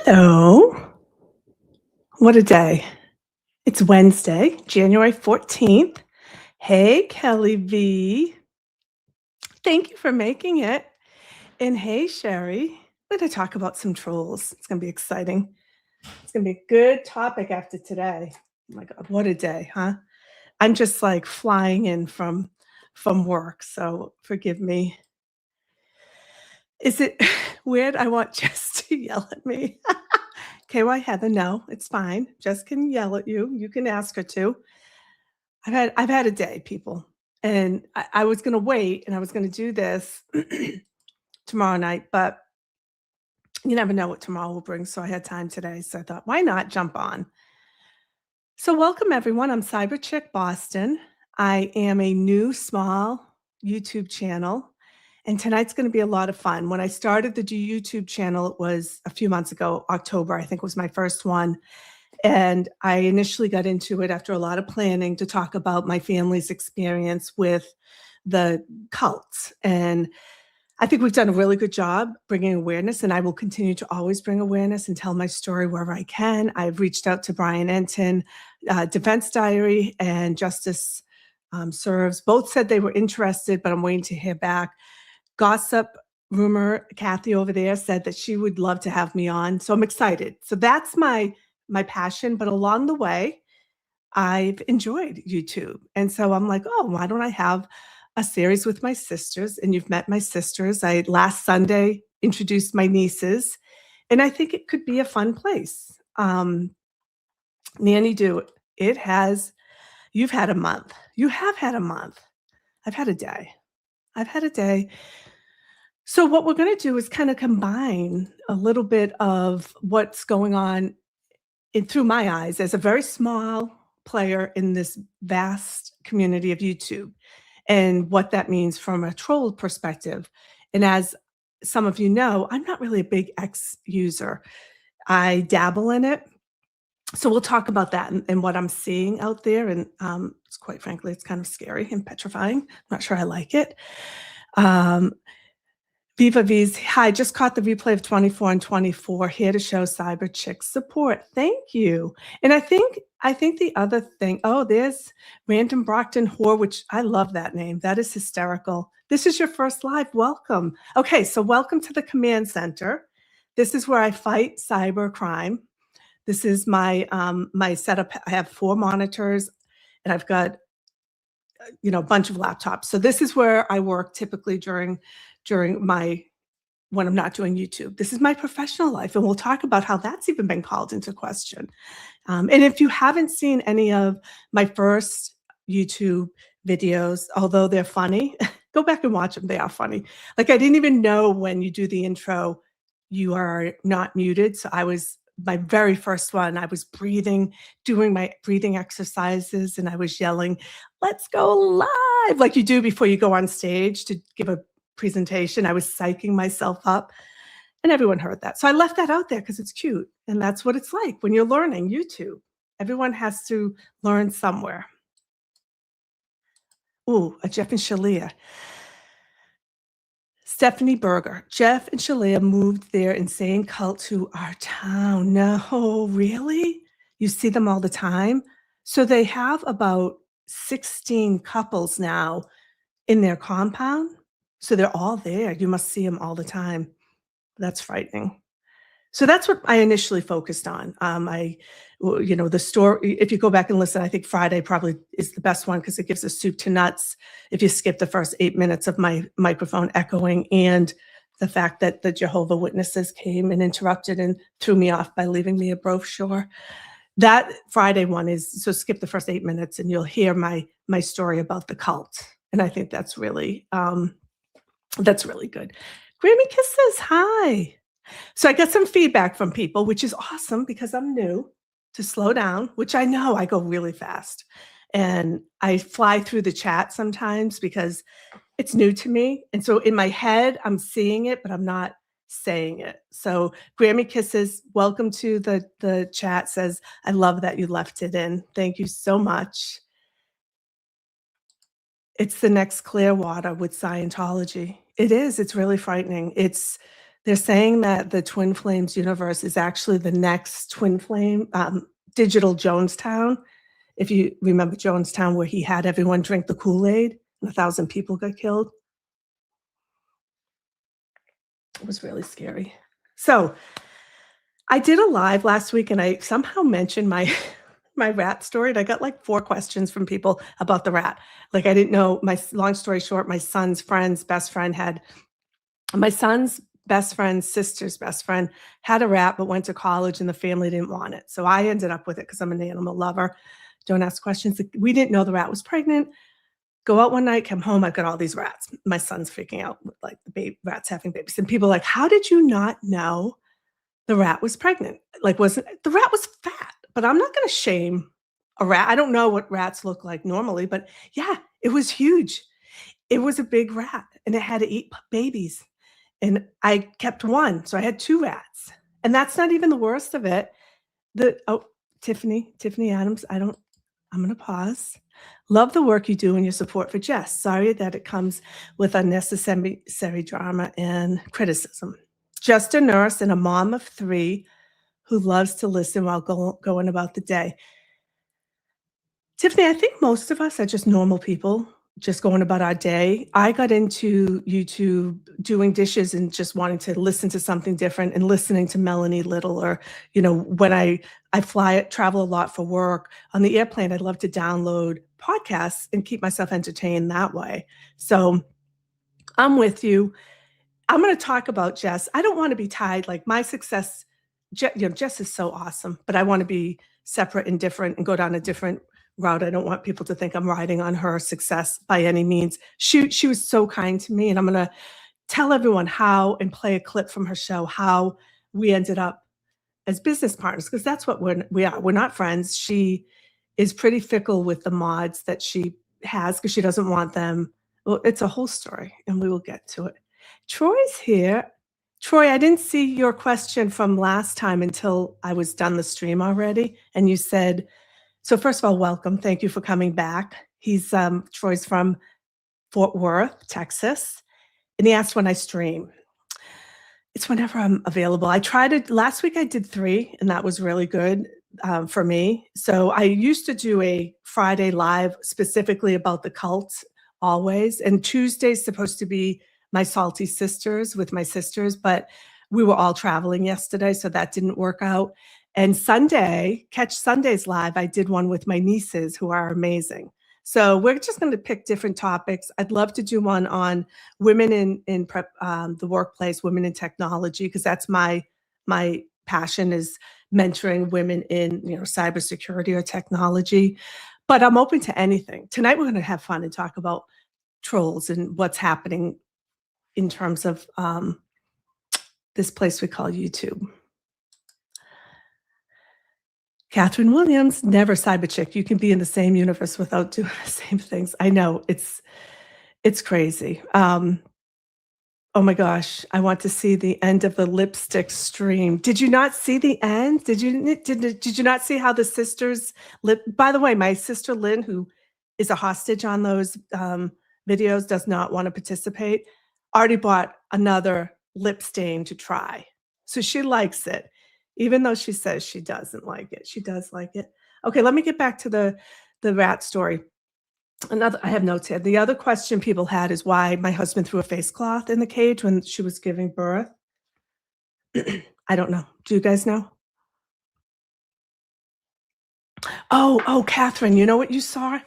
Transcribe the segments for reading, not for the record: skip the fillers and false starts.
Hello. What a day. It's Wednesday, January 14th. Hey, Kelly V. Thank you for making it. And hey, Sherry. We're going to talk about some trolls. It's going to be exciting. It's going to be a good topic after today. Oh my God, what a day, huh? I'm just like flying in from work, so forgive me. Is it weird? I want Jess to yell at me. KY Heather, no, it's fine. Jess can yell at you. You can ask her to. I've had a day, people, and I was gonna wait and I was gonna do this tomorrow night, but you never know what tomorrow will bring. So I had time today. So I thought, why not jump on? So welcome everyone. I'm Cyber Chick Boston. I am a new small YouTube channel. And tonight's going to be a lot of fun. When I started the YouTube channel, it was a few months ago, October, I think was my first one. And I initially got into it after a lot of planning to talk about my family's experience with the cults. And I think we've done a really good job bringing awareness, and I will continue to always bring awareness and tell my story wherever I can. I've reached out to Brian Enton, Defense Diary, and Justice Serves. Both said they were interested, but I'm waiting to hear back. Gossip rumor, Kathy over there said that she would love to have me on. So I'm excited. So that's my passion. But along the way, I've enjoyed YouTube. And so I'm like, oh, why don't I have a series with my sisters? And you've met my sisters. I last Sunday introduced my nieces, and I think it could be a fun place. Nanny Do, you've had a month. You have had a month. I've had a day. I've had a day. So what we're going to do is kind of combine a little bit of what's going on through my eyes as a very small player in this vast community of YouTube, and what that means from a troll perspective. And as some of you know, I'm not really a big X user. I dabble in it. So we'll talk about that and what I'm seeing out there. And it's quite frankly, it's kind of scary and petrifying. I'm not sure I like it. Viva V's, hi, just caught the replay of 24 and 24, here to show Cyber Chick support. Thank you. And I think the other thing, oh, there's Random Brockton Whore, which I love that name. That is hysterical. This is your first live. Welcome. Okay, so welcome to the command center. This is where I fight cyber crime. This is my my setup. I have 4 monitors, and I've got a bunch of laptops. So this is where I work typically during when I'm not doing YouTube. This is my professional life, and we'll talk about how that's even been called into question. And if you haven't seen any of my first YouTube videos, although they're funny, go back and watch them. They are funny. Like, I didn't even know when you do the intro, you are not muted. So my very first one, I was doing my breathing exercises, and I was yelling, "Let's go live," like you do before you go on stage to give a presentation. I was psyching myself up, and everyone heard that. So I left that out there because it's cute. And that's what it's like when you're learning YouTube. Everyone has to learn somewhere. Ooh, a Jeff and Shalia. Stephanie Berger. Jeff and Shalia moved their insane cult to our town. No, really? You see them all the time? So they have about 16 couples now in their compound. So they're all there. You must see them all the time. That's frightening. So that's what I initially focused on. The story, if you go back and listen, I think Friday probably is the best one because it gives a soup to nuts. If you skip the first 8 minutes of my microphone echoing and the fact that the Jehovah Witnesses came and interrupted and threw me off by leaving me a brochure. That Friday one is, so skip the first 8 minutes and you'll hear my story about the cult. And I think that's really good. Grammy Kisses, hi. So I got some feedback from people, which is awesome because I'm new, to slow down, which I know I go really fast. And I fly through the chat sometimes because it's new to me. And so in my head, I'm seeing it, but I'm not saying it. So Grammy Kisses, welcome to the chat, says, I love that you left it in. Thank you so much. It's the next Clearwater with Scientology. It is. It's really frightening. It's They're saying that the Twin Flames universe is actually the next Twin Flame, digital Jonestown. If you remember Jonestown, where he had everyone drink the Kool-Aid and 1,000 people got killed. It was really scary. So I did a live last week and I somehow mentioned my my rat story, and I got like 4 questions from people about the rat. Like, I didn't know. Long story short, my son's best friend had my son's best friend's sister's best friend had a rat, but went to college and the family didn't want it. So I ended up with it because I'm an animal lover. Don't ask questions. We didn't know the rat was pregnant. Go out one night, come home, I've got all these rats. My son's freaking out with like the rats having babies. And people are like, how did you not know the rat was pregnant? Like, wasn't the rat was fat, but I'm not going to shame a rat. I don't know what rats look like normally, but yeah, it was huge. It was a big rat and it had to eat babies. And I kept one. So I had 2 rats. And that's not even the worst of it. Tiffany Adams, I'm going to pause. Love the work you do and your support for Jess. Sorry that it comes with unnecessary drama and criticism. Just a nurse and a mom of 3 who loves to listen while going about the day. Tiffany, I think most of us are just normal people, just going about our day. I got into YouTube doing dishes and just wanting to listen to something different and listening to Melanie Little, or, when I travel a lot for work. On the airplane, I'd love to download podcasts and keep myself entertained that way. So I'm with you. I'm going to talk about Jess. I don't want to be tied, like my success. Jess is so awesome, but I want to be separate and different and go down a different route. I don't want people to think I'm riding on her success by any means. She was so kind to me, and I'm going to tell everyone how and play a clip from her show, how we ended up as business partners, because that's what we are. We're not friends. She is pretty fickle with the mods that she has because she doesn't want them. Well, it's a whole story, and we will get to it. Troy's here. Troy, I didn't see your question from last time until I was done the stream already. And you said, so first of all, welcome. Thank you for coming back. Troy's from Fort Worth, Texas. And he asked when I stream. It's whenever I'm available. Last week I did 3, and that was really good for me. So I used to do a Friday live specifically about the cult always. And Tuesday's supposed to be my salty sisters with my sisters, but we were all traveling yesterday, so that didn't work out. And catch Sunday's live, I did one with my nieces who are amazing. So we're just going to pick different topics. I'd love to do one on women in the workplace, women in technology, because that's my passion, is mentoring women in cybersecurity or technology. But I'm open to anything. Tonight we're going to have fun and talk about trolls and what's happening in terms of this place we call YouTube. Catherine Williams, never cyber chick. You can be in the same universe without doing the same things. I know, it's crazy. Oh my gosh, I want to see the end of the lipstick stream. Did you not see the end? Did you not see how the sisters by the way, my sister Lynn, who is a hostage on those videos, does not want to participate, already bought another lip stain to try. So she likes it. Even though she says she doesn't like it, she does like it. Okay, let me get back to the rat story. I have notes here. The other question people had is why my husband threw a face cloth in the cage when she was giving birth. I don't know. Do you guys know? Oh, Catherine, you know what you saw?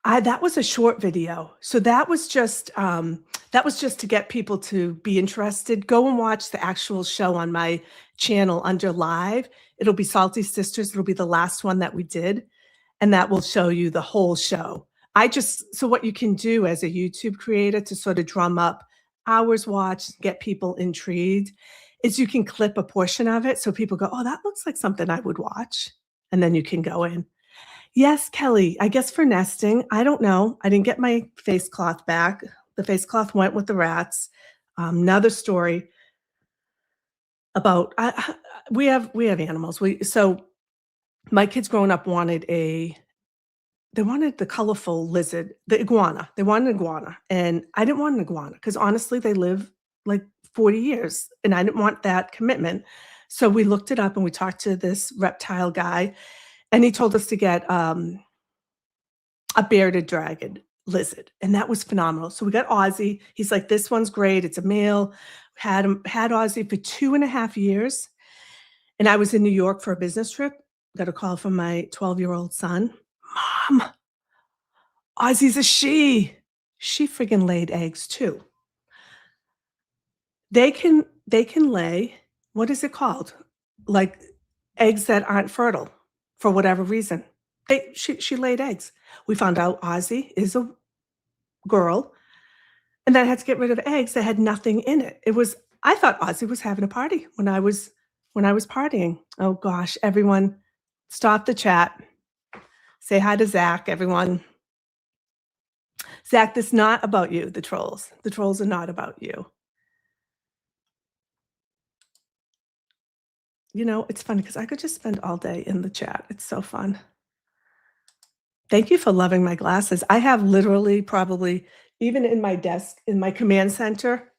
That was a short video. So that was just to get people to be interested. Go and watch the actual show on my channel under live. It'll be Salty Sisters. It'll be the last one that we did. And that will show you the whole show. So what you can do as a YouTube creator to sort of drum up hours watched, get people intrigued, is you can clip a portion of it. So people go, oh, that looks like something I would watch. And then you can go in. Yes, Kelly, I guess for nesting. I don't know. I didn't get my face cloth back. The face cloth went with the rats. Another story about, we have animals. So my kids growing up wanted the colorful lizard, the iguana. They wanted an iguana. And I didn't want an iguana because honestly, they live like 40 years, and I didn't want that commitment. So we looked it up and we talked to this reptile guy, and he told us to get a bearded dragon lizard, and that was phenomenal. So we got Ozzy. He's like, "This one's great. It's a male." Had Ozzy for 2.5 years, and I was in New York for a business trip. Got a call from my 12-year-old son. Mom, Ozzy's a she. She friggin' laid eggs too. They can lay, what is it called? Like eggs that aren't fertile for whatever reason. She laid eggs. We found out Ozzy is a girl, and then I had to get rid of eggs that had nothing in it. I thought Ozzy was having a party when I was partying. Oh gosh, everyone, stop the chat. Say hi to Zach, everyone. Zach, this is not about you, the trolls. The trolls are not about you. You know, it's funny because I could just spend all day in the chat. It's so fun. Thank you for loving my glasses. I have literally probably, even in my desk, in my command center,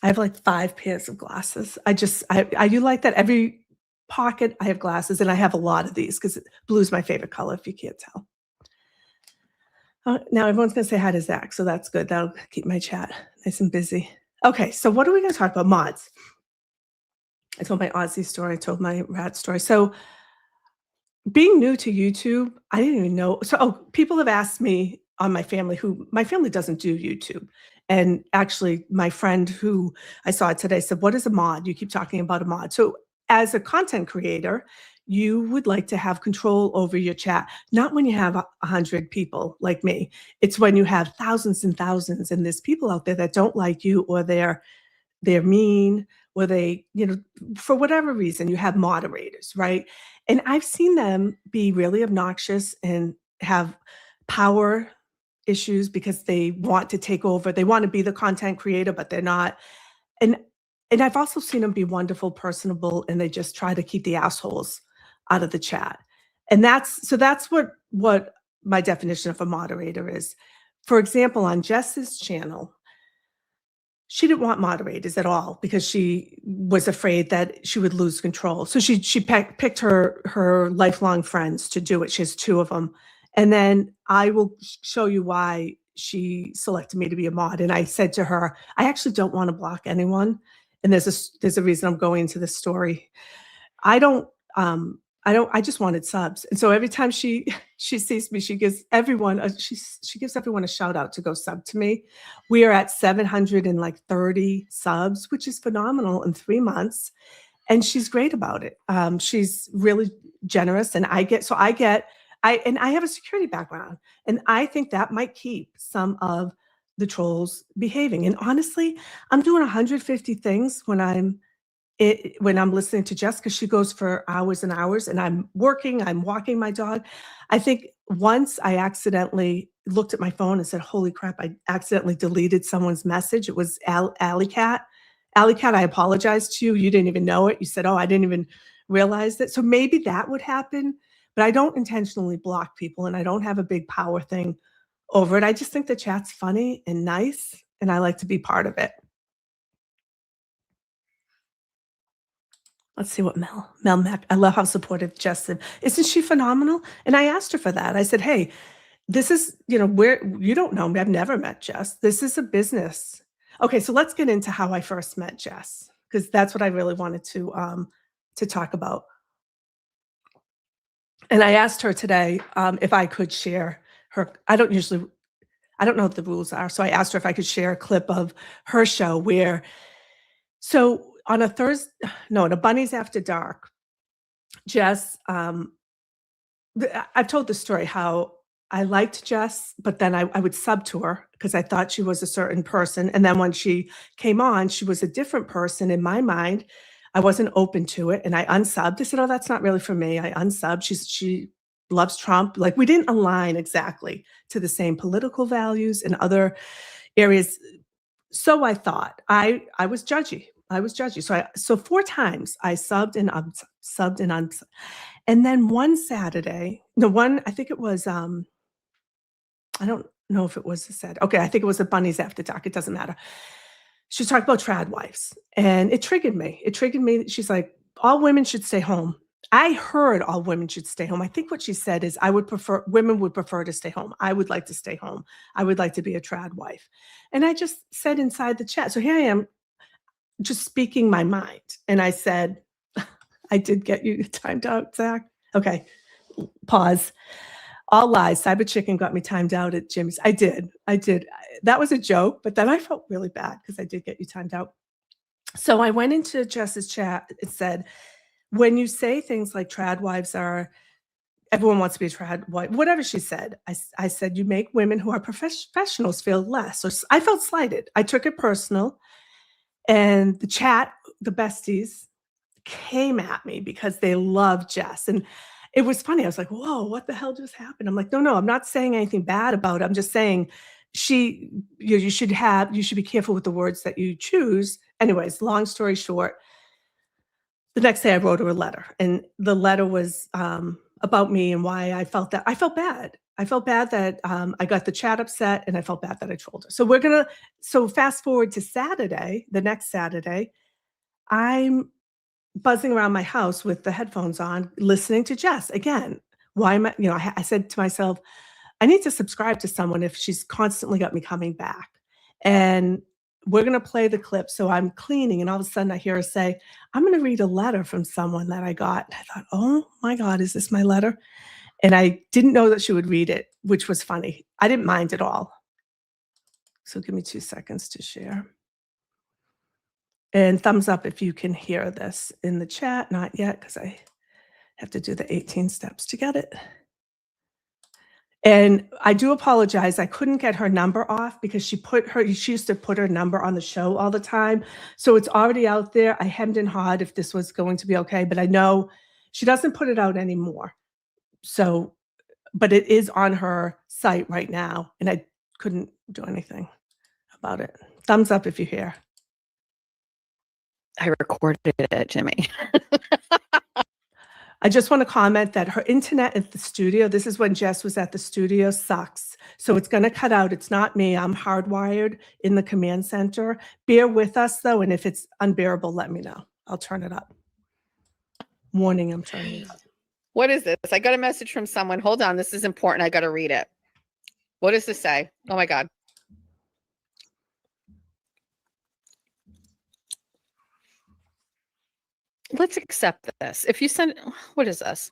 I have like 5 pairs of glasses. I do like that. Every pocket, I have glasses, and I have a lot of these because blue is my favorite color, if you can't tell. Now everyone's gonna say hi to Zach, so that's good. That'll keep my chat nice and busy. Okay, so what are we gonna talk about? Mods. I told my Aussie story, I told my rat story. So being new to YouTube, I didn't even know. People have asked me on my family doesn't do YouTube. And actually, my friend who I saw today said, "What is a mod? You keep talking about a mod." So, as a content creator, you would like to have control over your chat, not when you have 100 people like me. It's when you have thousands and thousands, and there's people out there that don't like you, or they're mean, or for whatever reason, you have moderators, right? And I've seen them be really obnoxious and have power issues because they want to take over. They want to be the content creator, but they're not. And and I've also seen them be wonderful, personable, and they just try to keep the assholes out of the chat. And that's what my definition of a moderator is. For example, on Jess's channel, she didn't want moderators at all because she was afraid that she would lose control. So she picked her lifelong friends to do it. She has 2 of them. And then I will show you why she selected me to be a mod. And I said to her, "I actually don't want to block anyone." And there's a reason I'm going into this story. I don't I just wanted subs. And so every time she she sees me, she gives everyone a shout out to go sub to me. We are at 730 subs, which is phenomenal in 3 months. And she's great about it. She's really generous, and I have a security background, and I think that might keep some of the trolls behaving. And honestly, I'm doing 150 things when I'm listening to Jess, because she goes for hours and hours, and I'm working, I'm walking my dog. I think once I accidentally looked at my phone and said, "Holy crap, I accidentally deleted someone's message." It was Alley Cat. Alley Cat, I apologize to you. You didn't even know it. You said, "Oh, I didn't even realize it." So maybe that would happen, but I don't intentionally block people, and I don't have a big power thing over it. I just think the chat's funny and nice, and I like to be part of it. Let's see what Mel Mac. I love how supportive Jess is. Isn't she phenomenal? And I asked her for that. I said, "Hey, this is, where you don't know me. I've never met Jess. This is a business." Okay, so let's get into how I first met Jess, because that's what I really wanted to talk about. And I asked her today if I could share her. I don't know what the rules are. So I asked her if I could share a clip of her show on a Thursday, no, on a Bunnies After Dark, Jess, I've told the story how I liked Jess, but then I would sub to her because I thought she was a certain person. And then when she came on, she was a different person in my mind. I wasn't open to it, and I unsubbed. I said, "Oh, that's not really for me." I unsubbed. She loves Trump. Like, we didn't align exactly to the same political values and other areas. So I thought I was judgy. I was judgy. So 4 times I subbed and unsubbed and unsubbed. And then one Saturday, I think it was, I don't know if it was a Saturday. Okay, I think it was a Bunnies After Dark. It doesn't matter. she was talking about trad wives, and it triggered me. It triggered me. She's like, all women should stay home. I heard all women should stay home. I think what she said is women would prefer to stay home. I would like to stay home. I would like to be a trad wife. And I just said inside the chat, so here I am just speaking my mind. And I said, I did get you timed out, Zach. Okay, pause. All lies. Cyber Chicken got me timed out at Jimmy's. I did. That was a joke, but then I felt really bad because I did get you timed out. So I went into Jess's chat. It said, when you say things like trad wives are, everyone wants to be a trad wife, whatever she said, I said, you make women who are professionals feel less. So I felt slighted. I took it personal. And the chat, the besties, came at me because they love Jess. And it was funny. I was like, whoa, what the hell just happened? I'm like, no, I'm not saying anything bad about it. I'm just saying you should be careful with the words that you choose. Anyways, long story short, the next day I wrote her a letter, and the letter was about me and why I felt bad. I felt bad that I got the chat upset, and I felt bad that I trolled her. So fast forward to Saturday, the next Saturday, I'm buzzing around my house with the headphones on, listening to Jess again. Why am I said to myself, I need to subscribe to someone if she's constantly got me coming back. And we're going to play the clip. So I'm cleaning, and all of a sudden I hear her say, I'm going to read a letter from someone that I got. And I thought, oh my God, is this my letter? And I didn't know that she would read it, which was funny. I didn't mind at all. So give me 2 seconds to share. And thumbs up if you can hear this in the chat. Not yet, because I have to do the 18 steps to get it. And I do apologize. I couldn't get her number off because she used to put her number on the show all the time. So it's already out there. I hemmed and hawed if this was going to be okay, but I know she doesn't put it out anymore. So, but it is on her site right now, and I couldn't do anything about it. Thumbs up if you hear. I recorded it, Jimmy. I just want to comment that her internet at the studio, this is when Jess was at the studio, sucks. So it's going to cut out. It's not me. I'm hardwired in the command center. Bear with us, though, and if it's unbearable, let me know. I'll turn it up. Warning, I'm turning it up. What is this? I got a message from someone. Hold on. This is important. I got to read it. What does this say? Oh, my God. Let's accept this. If you send, what is this?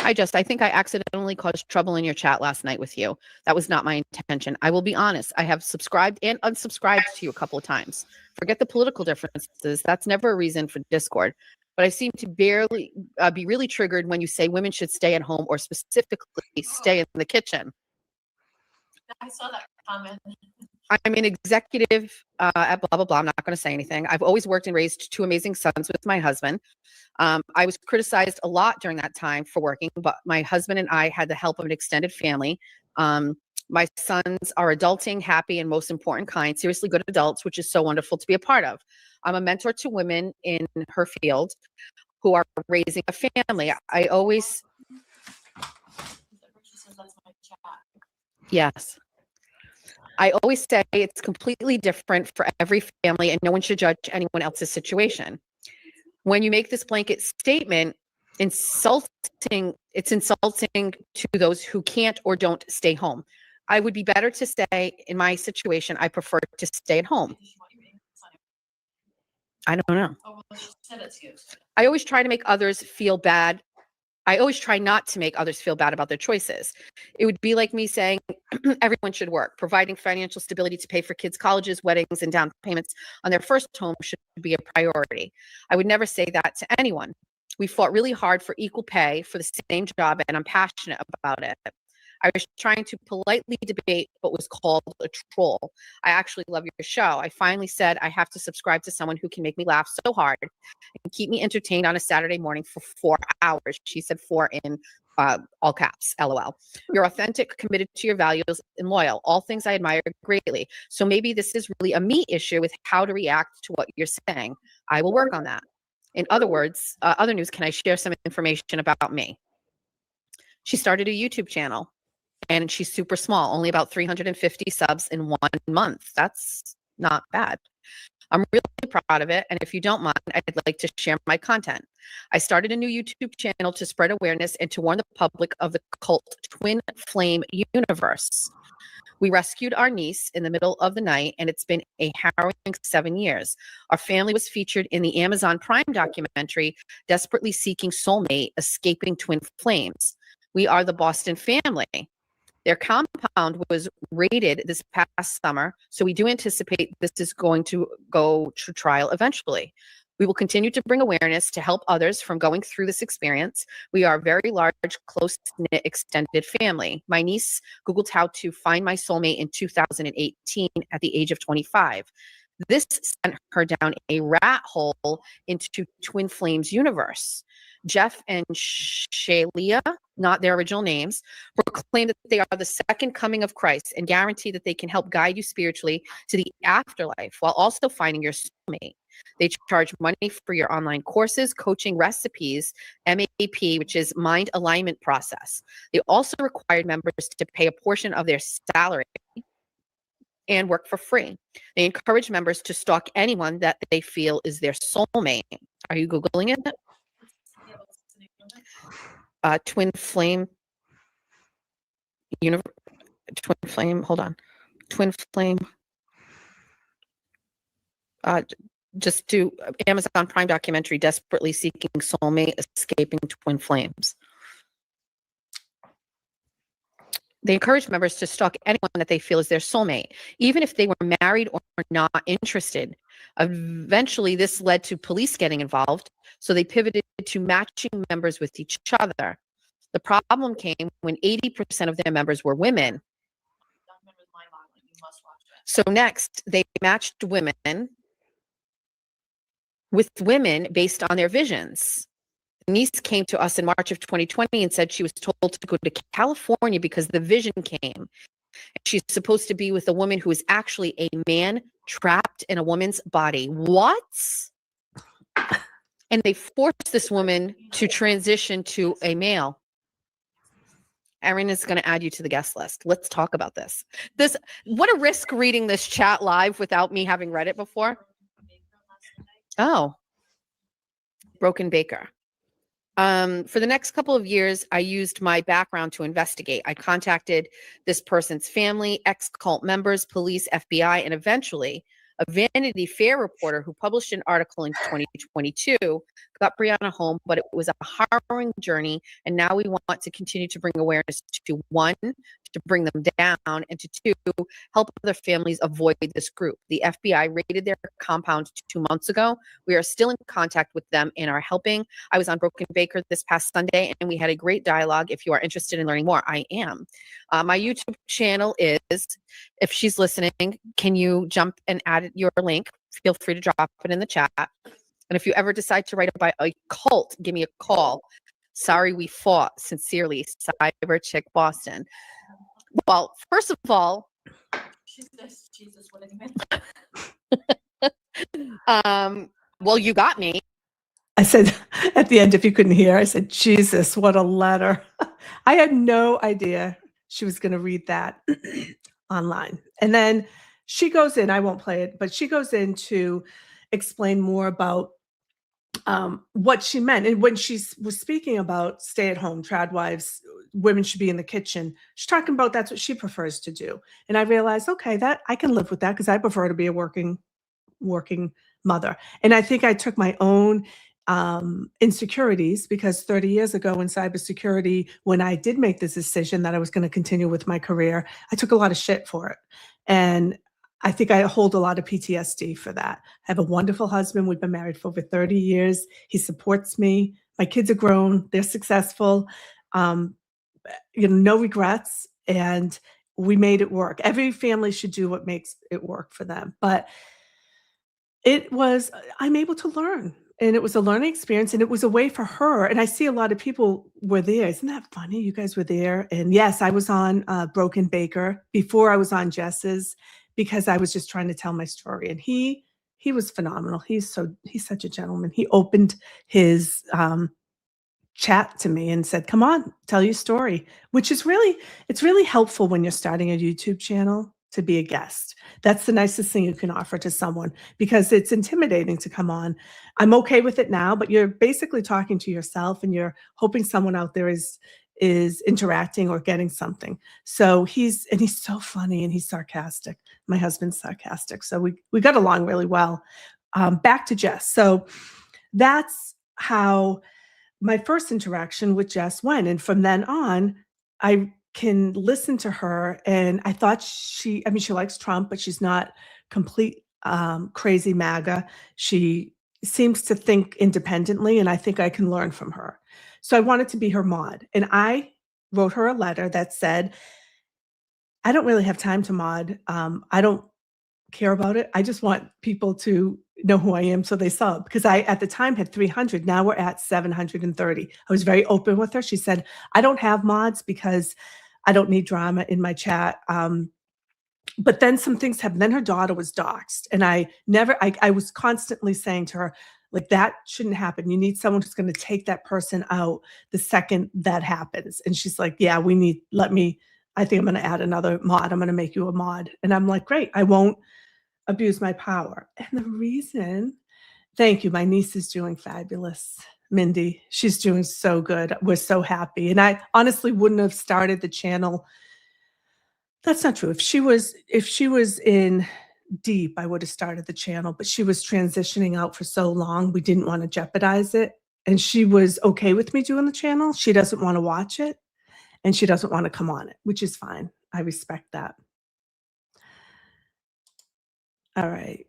I think I accidentally caused trouble in your chat last night with you. That was not my intention. I will be honest. I have subscribed and unsubscribed to you a couple of times. Forget the political differences. That's never a reason for discord. But I seem to barely be really triggered when you say women should stay at home, or specifically stay in the kitchen. I saw that comment. I'm an executive at blah, blah, blah. I'm not going to say anything. I've always worked and raised 2 amazing sons with my husband. I was criticized a lot during that time for working, but my husband and I had the help of an extended family. My sons are adulting, happy, and most important, kind, seriously good adults, which is so wonderful to be a part of. I'm a mentor to women in her field who are raising a family. I always... Yes. I always say it's completely different for every family, and no one should judge anyone else's situation. When you make this blanket statement, it's insulting to those who can't or don't stay home. I would be better to say, in my situation, I prefer to stay at home. I don't know. Oh, well, she said it's you. I always try to make others feel bad. I always try not to make others feel bad about their choices. It would be like me saying everyone should work. Providing financial stability to pay for kids' colleges, weddings, and down payments on their first home should be a priority. I would never say that to anyone. We fought really hard for equal pay for the same job, and I'm passionate about it. I was trying to politely debate what was called a troll. I actually love your show. I finally said I have to subscribe to someone who can make me laugh so hard and keep me entertained on a Saturday morning for 4 hours. She said 4 in all caps, LOL. You're authentic, committed to your values, and loyal. All things I admire greatly. So maybe this is really a me issue with how to react to what you're saying. I will work on that. In other words, other news, can I share some information about me? She started a YouTube channel. and she's super small, only about 350 subs in 1 month. That's not bad. I'm really proud of it, and if you don't mind, I'd like to share my content. I started a new YouTube channel to spread awareness and to warn the public of the cult twin flame universe. We rescued our niece in the middle of the night, and it's been a harrowing 7 years. Our family was featured in the Amazon Prime documentary, Desperately Seeking Soulmate, Escaping Twin Flames. We are the Boston family. Their compound was raided this past summer, so we do anticipate this is going to go to trial eventually. We will continue to bring awareness to help others from going through this experience. We are a very large, close-knit, extended family. My niece Googled how to find my soulmate in 2018 at the age of 25. This sent her down a rat hole into Twin Flames universe. Jeff and Shalia, not their original names, proclaim that they are the second coming of Christ and guarantee that they can help guide you spiritually to the afterlife while also finding your soulmate. They charge money for your online courses, coaching, recipes, MAP, which is mind alignment process. They also required members to pay a portion of their salary and work for free. They encourage members to stalk anyone that they feel is their soulmate. Are you Googling it? Yeah, what's the name of it? Twin Flame Twin Flame, hold on. Twin Flame. Just do Amazon Prime documentary, Desperately Seeking Soulmate, Escaping Twin Flames. They encourage members to stalk anyone that they feel is their soulmate, even if they were married or not interested. Eventually, this led to police getting involved, so they pivoted to matching members with each other. The problem came when 80% of their members were women. Document with mind-boggling. You must watch it. So next, they matched women with women based on their visions. Niece came to us in March of 2020 and said she was told to go to California because the vision came. She's supposed to be with a woman who is actually a man trapped in a woman's body. What? And they forced this woman to transition to a male. Erin is going to add you to the guest list. Let's talk about this. What a risk reading this chat live without me having read it before. Oh, Broken Baker. For the next couple of years, I used my background to investigate. I contacted this person's family, ex-cult members, police, FBI, and eventually a Vanity Fair reporter who published an article in 2022 got Brianna home, but it was a harrowing journey. And now we want to continue to bring awareness to one, to bring them down, and to two, help other families avoid this group. The FBI raided their compound 2 months ago. We are still in contact with them and are helping. I was on Broken Baker this past Sunday, and we had a great dialogue. If you are interested in learning more, I am. My YouTube channel is, if she's listening, can you jump and add your link? Feel free to drop it in the chat. And if you ever decide to write about a cult, give me a call. Sorry we fought. Sincerely, Cyber Chick Boston. Well, first of all, Jesus, what do you mean? well, you got me. I said at the end, if you couldn't hear, I said, Jesus, what a letter. I had no idea she was going to read that online. And then she goes in, I won't play it, but she goes in to explain more about what she meant. And when she was speaking about stay-at-home, trad wives, women should be in the kitchen, she's talking about that's what she prefers to do. And I realized, okay, that I can live with that because I prefer to be a working mother. And I think I took my own insecurities because 30 years ago in cybersecurity, when I did make this decision that I was going to continue with my career, I took a lot of shit for it. And I think I hold a lot of PTSD for that. I have a wonderful husband. We've been married for over 30 years. He supports me. My kids are grown. They're successful. No regrets. And we made it work. Every family should do what makes it work for them. But I'm able to learn. And it was a learning experience, and it was a way for her. And I see a lot of people were there. Isn't that funny? You guys were there. And yes, I was on Broken Baker before I was on Jess's because I was just trying to tell my story. And he was phenomenal. He's such a gentleman. He opened his chat to me and said, come on, tell your story, which is it's really helpful when you're starting a YouTube channel to be a guest. That's the nicest thing you can offer to someone because it's intimidating to come on. I'm okay with it now, but you're basically talking to yourself and you're hoping someone out there is interacting or getting something. So he's so funny and he's sarcastic. My husband's sarcastic. So we got along really well. Back to Jess. So that's how my first interaction with Jess went. And from then on, I can listen to her. And I thought she likes Trump, but she's not complete crazy MAGA. She seems to think independently, and I think I can learn from her. So I wanted to be her mod. And I wrote her a letter that said, I don't really have time to mod. I don't care about it. I just want people to know who I am so they sub because I at the time had 300. Now we're at 730. I was very open with her. She said, I don't have mods because I don't need drama in my chat. But then some things happened. Then her daughter was doxxed. And I was constantly saying to her, like, that shouldn't happen. You need someone who's going to take that person out the second that happens. And she's like, yeah, I think I'm going to add another mod. I'm going to make you a mod. And I'm like, great. I won't abuse my power. And the reason, thank you. My niece is doing fabulous. Mindy, she's doing so good. We're so happy. And I honestly wouldn't have started the channel. That's not true. If she was in deep, I would have started the channel, but she was transitioning out for so long. We didn't want to jeopardize it. And she was okay with me doing the channel. She doesn't want to watch it and she doesn't want to come on it, which is fine. I respect that. All right.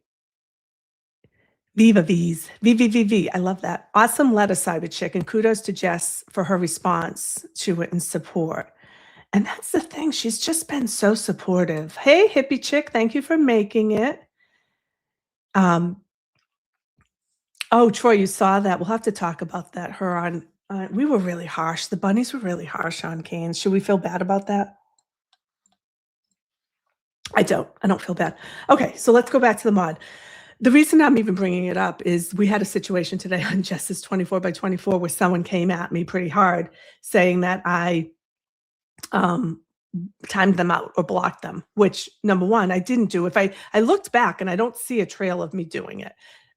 Viva V's. VVVV. I love that. Awesome letter, Cyber Chick. And kudos to Jess for her response to it and support. And that's the thing. She's just been so supportive. Hey, hippie chick. Thank you for making it. Oh, Troy, you saw that. We'll have to talk about that. Her on, we were really harsh. The bunnies were really harsh on Kane. Should we feel bad about that? I don't feel bad. Okay, so let's go back to the mod. The reason I'm even bringing it up is we had a situation today on Jess's 24 by 24 where someone came at me pretty hard saying that I timed them out or blocked them, which number one, I didn't do. If I looked back and I don't see a trail of me doing it.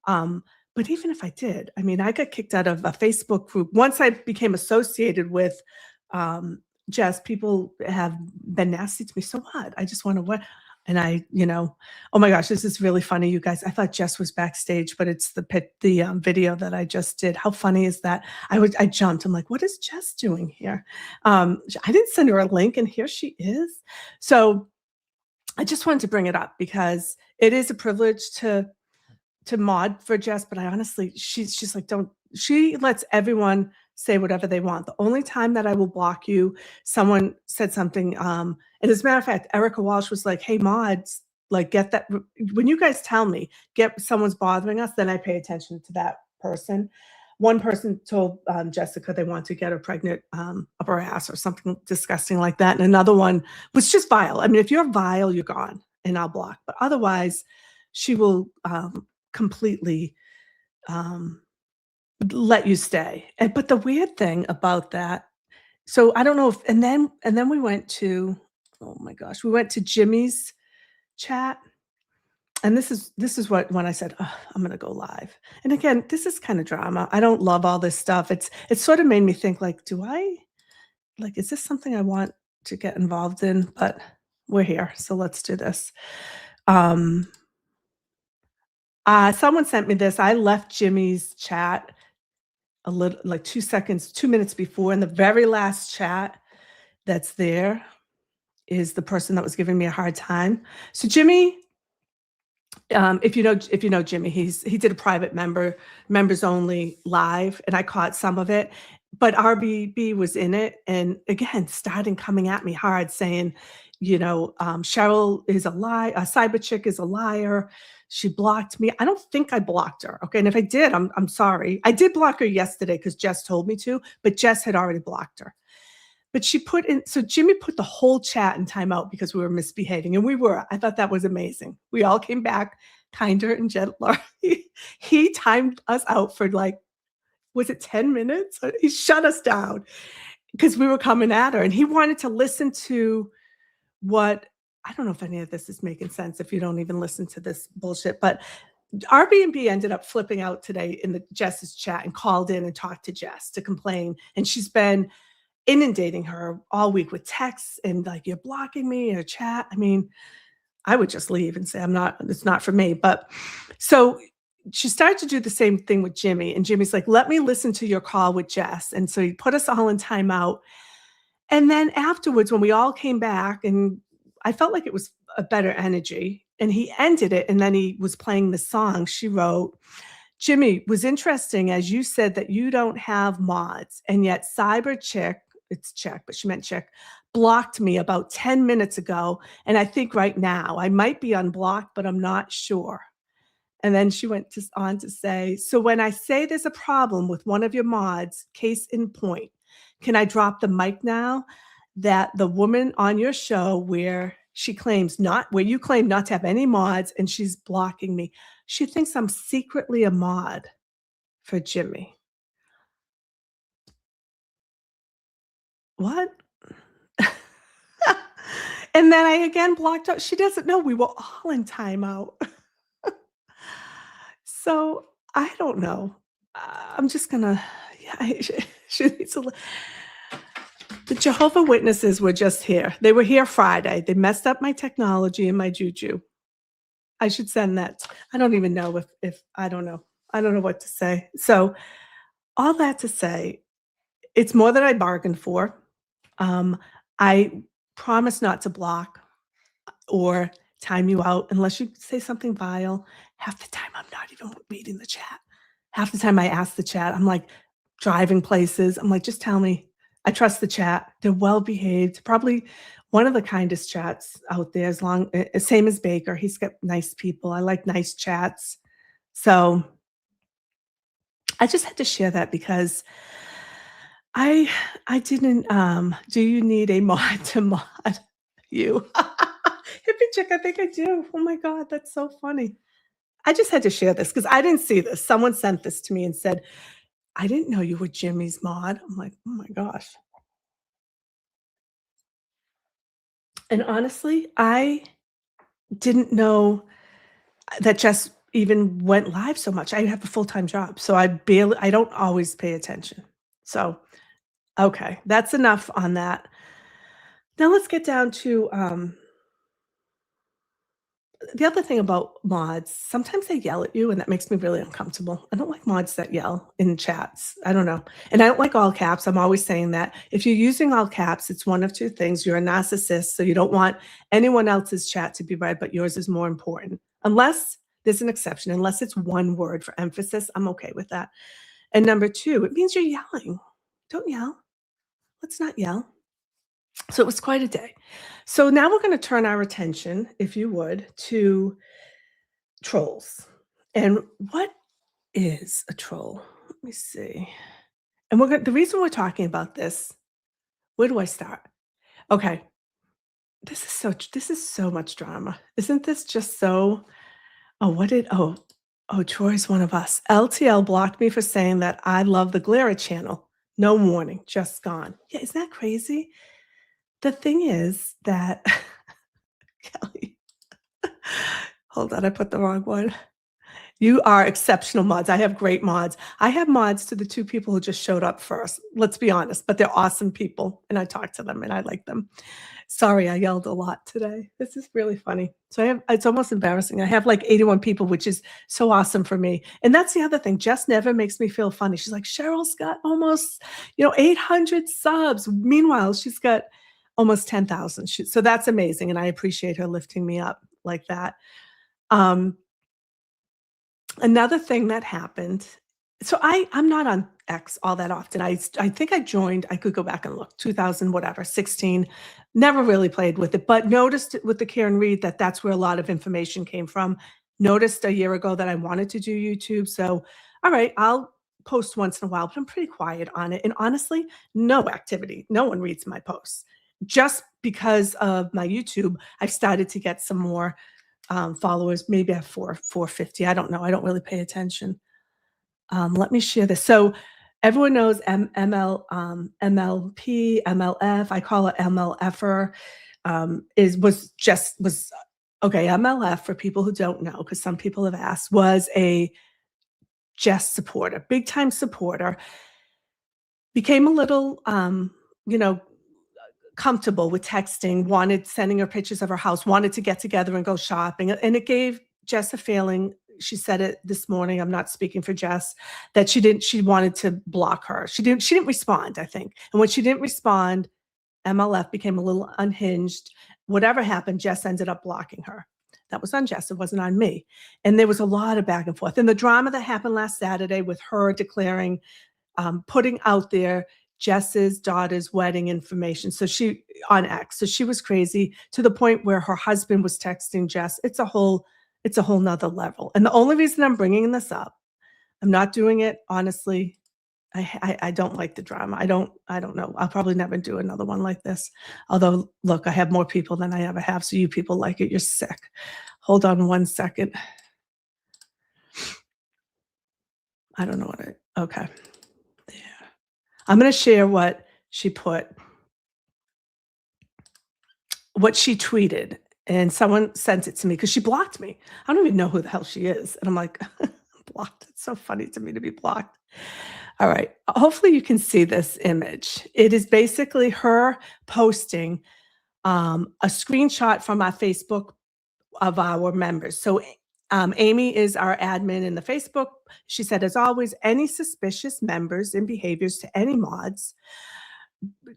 But even if I did, I mean, I got kicked out of a Facebook group. Once I became associated with Jess, people have been nasty to me. So what? I just want to what? And oh my gosh, this is really funny, you guys. I thought Jess was backstage, but it's the video that I just did. How funny is that? I jumped. I'm like, what is Jess doing here? I didn't send her a link, and here she is. So I just wanted to bring it up because it is a privilege to mod for Jess, but I honestly, she's like, she lets everyone say whatever they want. The only time that I will block you, someone said something, and as a matter of fact, Erica Walsh was like, hey, mods, like, get that. When you guys tell me, someone's bothering us, then I pay attention to that person. One person told Jessica they want to get her pregnant up her ass or something disgusting like that. And another one was just vile. I mean, if you're vile, you're gone and I'll block. But otherwise, she will completely let you stay. But the weird thing about that, so I don't know if, and then we went to, oh my gosh, we went to Jimmy's chat. And this is when I said, oh, I'm going to go live. And again, this is kind of drama. I don't love all this stuff. It sort of made me think, like, is this something I want to get involved in? But we're here, so let's do this. Someone sent me this. I left Jimmy's chat a little, like 2 minutes before, and the very last chat that's there is the person that was giving me a hard time. So Jimmy, if you know Jimmy, he did a private members only live, and I caught some of it. But RBB was in it, and again, starting coming at me hard, saying, Cheryl is a lie, a cyber chick is a liar. She blocked me. I don't think I blocked her. Okay. And if I did, I'm sorry. I did block her yesterday because Jess told me to, but Jess had already blocked her. But so Jimmy put the whole chat in timeout because we were misbehaving. And we were. I thought that was amazing. We all came back kinder and gentler. He timed us out for like was it 10 minutes? He shut us down because we were coming at her, and he wanted to listen to what I don't know if any of this is making sense if you don't even listen to this bullshit, but Airbnb ended up flipping out today in the Jess's chat and called in and talked to Jess to complain, and she's been inundating her all week with texts and like, "You're blocking me," or chat. I mean, I would just leave and say, it's not for me. But so she started to do the same thing with Jimmy. And Jimmy's like, let me listen to your call with Jess. And so he put us all in timeout. And then afterwards, when we all came back, and I felt like it was a better energy, and he ended it. And then he was playing the song she wrote. Jimmy, was interesting, as you said, that you don't have mods, and yet Cyber Chick, it's Chick, but she meant Chick, blocked me about 10 minutes ago. And I think right now I might be unblocked, but I'm not sure. And then she went on to say, so when I say there's a problem with one of your mods, case in point, can I drop the mic now? That the woman on your show where you claim not to have any mods and she's blocking me, she thinks I'm secretly a mod for Jimmy. What? And then I again blocked out. She doesn't know we were all in timeout. So I don't know. I'm just gonna, she needs to. The Jehovah Witnesses were just here. They were here Friday. They messed up my technology and my juju. I should send that. I don't even know if I don't know. I don't know what to say. So all that to say, it's more than I bargained for. I promise not to block or time you out unless you say something vile. Half the time I'm not even reading the chat. Half the time I ask the chat, I'm like driving places. I'm like, just tell me. I trust the chat. They're well behaved. Probably one of the kindest chats out there, same as Baker. He's got nice people. I like nice chats. So I just had to share that because I didn't, do you need a mod to mod you? Hippie chick, I think I do. Oh my God, that's so funny. I just had to share this because I didn't see this. Someone sent this to me and said, I didn't know you were Jimmy's mod. I'm like, oh my gosh. And honestly, I didn't know that Jess even went live so much. I have a full-time job, so I don't always pay attention. So, okay, that's enough on that. Now let's get down to the other thing about mods. Sometimes they yell at you, and that makes me really uncomfortable. I don't like mods that yell in chats. I don't know. And I don't like all caps. I'm always saying that. If you're using all caps, it's one of two things. You're a narcissist, so you don't want anyone else's chat to be read, but yours is more important. Unless there's an exception, unless it's one word for emphasis, I'm okay with that. And number two, it means you're yelling. Don't yell. Let's not yell. So it was quite a day. So now we're going to turn our attention, if you would, to trolls. And what is a troll? Let me see. And the reason we're talking about this, where do I start? Okay. This is so much drama. Isn't this just so Troy's one of us. LTL blocked me for saying that I love the Glera channel. No warning, just gone. Yeah, isn't that crazy? The thing is that Kelly, hold on, I put the wrong one. You are exceptional mods. I have great mods. I have mods to the two people who just showed up first. Let's be honest, but they're awesome people, and I talk to them and I like them. Sorry, I yelled a lot today. This is really funny. So it's almost embarrassing. I have like 81 people, which is so awesome for me. And that's the other thing. Jess never makes me feel funny. She's like, Cheryl's got almost, 800 subs. Meanwhile, she's got almost 10,000. So that's amazing. And I appreciate her lifting me up like that. Another thing that happened, so I'm not on X all that often. I think I joined, I could go back and look, 2000, whatever, 16, never really played with it, but noticed with the Karen Reed that that's where a lot of information came from. Noticed a year ago that I wanted to do YouTube. So, all right, I'll post once in a while, but I'm pretty quiet on it. And honestly, no activity. No one reads my posts. Just because of my YouTube, I've started to get some more followers. Maybe I have 450. I don't know. I don't really pay attention. Let me share this. So Everyone knows MLP, MLF. I call it MLFer. Was okay. MLF, for people who don't know, because some people have asked, was a Jess supporter, big time supporter. Became a little, you know, comfortable with texting, wanted sending her pictures of her house, wanted to get together and go shopping. And it gave Jess a feeling. She said it this morning. I'm not speaking for Jess, that she wanted to block her. She didn't respond, I think. And when she didn't respond, MLF became a little unhinged. Whatever happened, Jess ended up blocking her. That was on Jess. It wasn't on me. And there was a lot of back and forth. And the drama that happened last Saturday with her declaring, putting out there Jess's daughter's wedding information. So she on X. So she was crazy to the point where her husband was texting Jess. It's a whole nother level. And the only reason I'm bringing this up, I'm not doing it honestly. I don't like the drama. I don't know. I'll probably never do another one like this. Although, look, I have more people than I ever have. So you people like it. You're sick. Hold on one second. I don't know what okay. Yeah. I'm going to share what she tweeted, and someone sent it to me because she blocked me. I don't even know who the hell she is. And I'm like, blocked. It's so funny to me to be blocked. All right. Hopefully you can see this image. It is basically her posting a screenshot from our Facebook of our members. So Amy is our admin in the Facebook. She said, as always, any suspicious members and behaviors to any mods,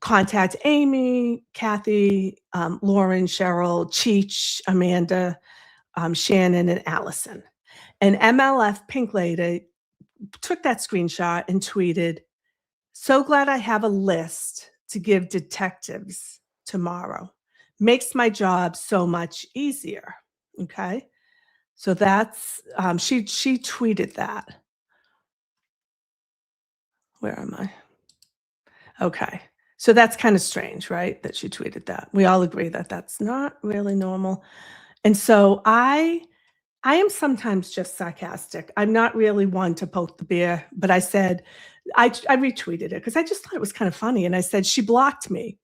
contact Amy, Kathy, Lauren, Cheryl, Cheech, Amanda, Shannon, and Allison. And MLF Pink Lady took that screenshot and tweeted, so glad I have a list to give detectives tomorrow. Makes my job so much easier. Okay. So that's, she tweeted that. Where am I? Okay. So that's kind of strange, right? That she tweeted that. We all agree that that's not really normal. And so I am sometimes just sarcastic. I'm not really one to poke the bear, but I said, I retweeted it because I just thought it was kind of funny. And I said, she blocked me.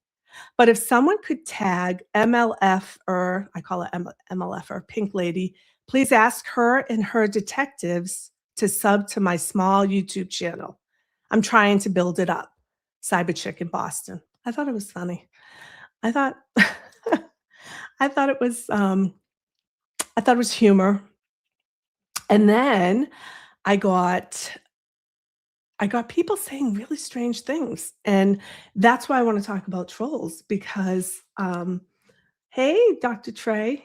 But if someone could tag MLF, or I call it MLF, or Pink Lady, please ask her and her detectives to sub to my small YouTube channel. I'm trying to build it up. Cyber Chick in Boston. I thought it was funny. I thought I thought it was humor. And then I got people saying really strange things. And that's why I want to talk about trolls, because hey, Dr. Trey.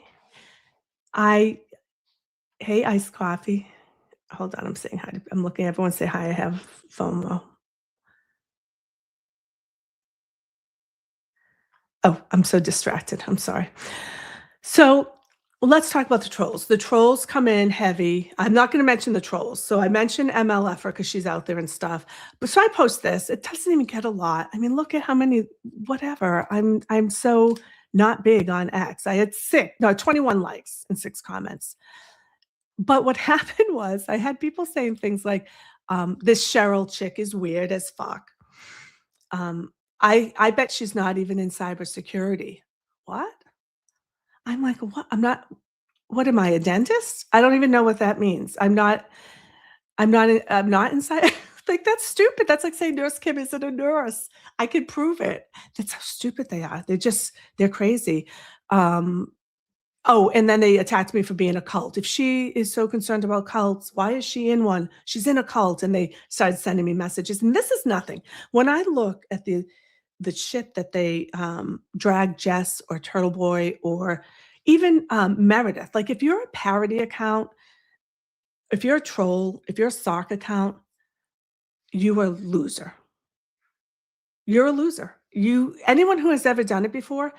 Hey, iced coffee. Hold on, I'm saying hi. I'm looking, everyone say hi. I have FOMO. Oh, I'm so distracted. I'm sorry. So let's talk about the trolls. The trolls come in heavy. I'm not going to mention the trolls. So I mentioned MLFer because she's out there and stuff. But so I post this. It doesn't even get a lot. I mean, look at how many, whatever. I'm so not big on X. I had 21 likes and 6 comments. But what happened was I had people saying things like, this Cheryl chick is weird as fuck. I bet she's not even in cybersecurity. What? I'm like, what? What am I, a dentist? I don't even know what that means. I'm not inside. Like, that's stupid. That's like saying Nurse Kim isn't a nurse. I could prove it. That's how stupid they are. They're crazy. Oh, and then they attacked me for being a cult. If she is so concerned about cults, why is she in one? She's in a cult. And they started sending me messages. And this is nothing. When I look at the shit that they drag Jess or Turtle Boy or even Meredith, like if you're a parody account, if you're a troll, if you're a sock account, you are a loser. You're a loser. Anyone who has ever done it before,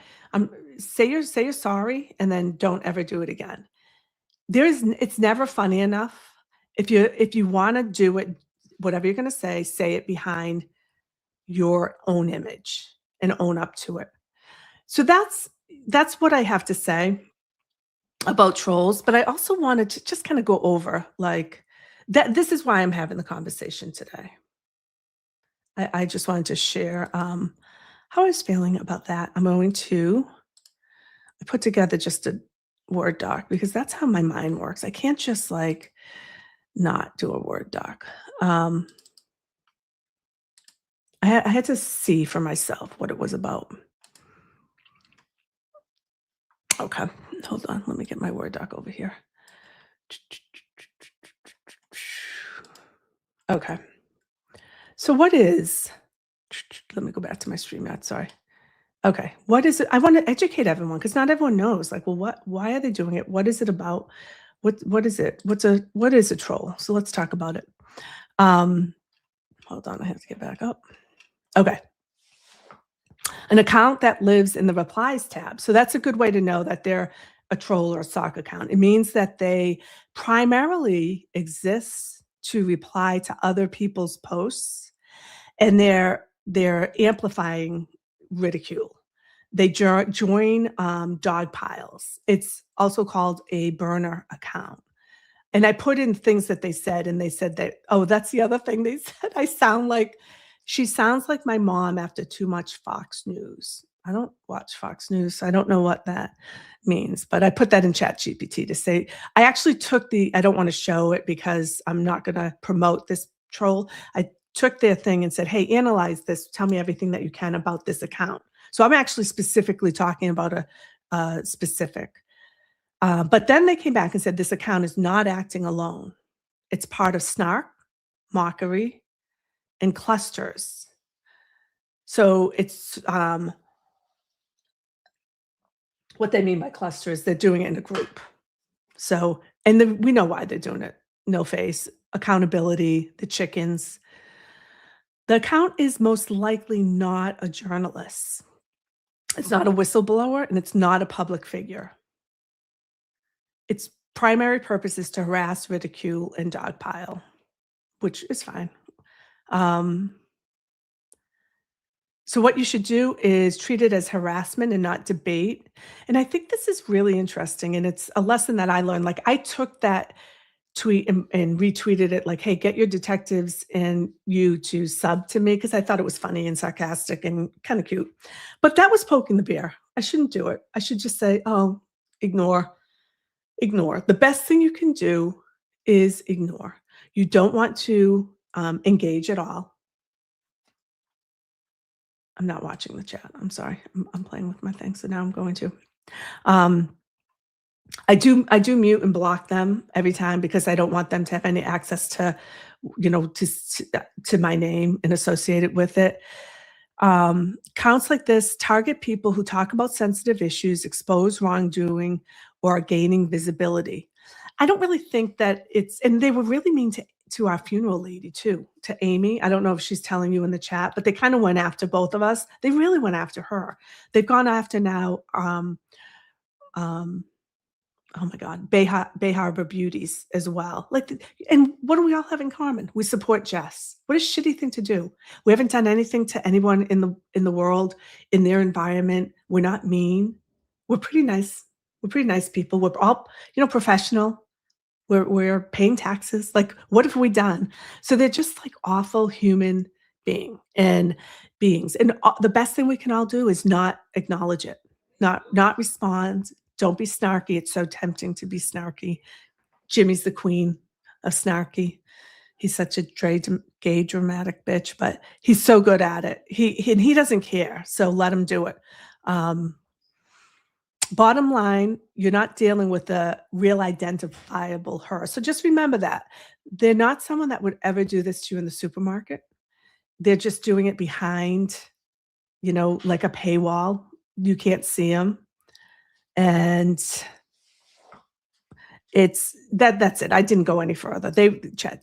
say you're sorry and then don't ever do it again. It's never funny enough. If you want to do it, whatever you're going to say it behind your own image and own up to it. So that's what I have to say about trolls. But I also wanted to just kind of go over like that. This is why I'm having the conversation today. I just wanted to share how I was feeling about that. I'm going to put together just a Word doc because that's how my mind works. I can't just like not do a Word doc. I had to see for myself what it was about. Okay, hold on. Let me get my Word doc over here. Okay. So what is, let me go back to my StreamYard, sorry. Okay, what is it? I want to educate everyone because not everyone knows. Like, well, why are they doing it? What is it about? What is it? What is a troll? So let's talk about it. Hold on, I have to get back up. Okay. An account that lives in the replies tab. So that's a good way to know that they're a troll or a sock account. It means that they primarily exist to reply to other people's posts, and they're amplifying ridicule. They join dog piles. It's also called a burner account. And I put in things that they said, and they said that, oh, that's the other thing they said. She sounds like my mom after too much Fox News. I don't watch Fox News, so I don't know what that means, but I put that in ChatGPT to say, I actually took I don't want to show it because I'm not going to promote this troll. I took their thing and said, hey, analyze this. Tell me everything that you can about this account. So I'm actually specifically talking about a specific. But then they came back and said this account is not acting alone. It's part of snark, mockery, and clusters. So it's what they mean by clusters, they're doing it in a group. So, and we know why they're doing it. No face, accountability, the chickens. The account is most likely not a journalist. It's not a whistleblower, and it's not a public figure. Its primary purpose is to harass, ridicule, and dogpile, which is fine. So what you should do is treat it as harassment and not debate. And I think this is really interesting, and it's a lesson that I learned. Like I took that tweet and retweeted it like, hey, get your detectives and you to sub to me because I thought it was funny and sarcastic and kind of cute. But that was poking the bear. I shouldn't do it. I should just say, oh, ignore. The best thing you can do is ignore. You don't want to engage at all. I'm not watching the chat. I'm sorry. I'm playing with my thing, so now I'm going to. I do mute and block them every time because I don't want them to have any access to, to my name and associated with it. Counts like this target people who talk about sensitive issues, expose wrongdoing, or are gaining visibility. I don't really think that and they were really mean to our funeral lady too, to Amy. I don't know if she's telling you in the chat, but they kind of went after both of us. They really went after her. They've gone after now, oh my God, Bay Harbor Beauties as well. And what do we all have in common? We support Jess. What a shitty thing to do. We haven't done anything to anyone in the world, in their environment. We're not mean. We're pretty nice. We're pretty nice people. We're all, professional. We're paying taxes. Like, what have we done? So they're just like awful human beings. And the best thing we can all do is not acknowledge it, not respond. Don't be snarky. It's so tempting to be snarky. Jimmy's the queen of snarky. He's such a gay dramatic bitch, but he's so good at it. He doesn't care. So let him do it. Bottom line, you're not dealing with a real identifiable her. So just remember that. They're not someone that would ever do this to you in the supermarket. They're just doing it behind, like a paywall. You can't see them. And that's it. I didn't go any further.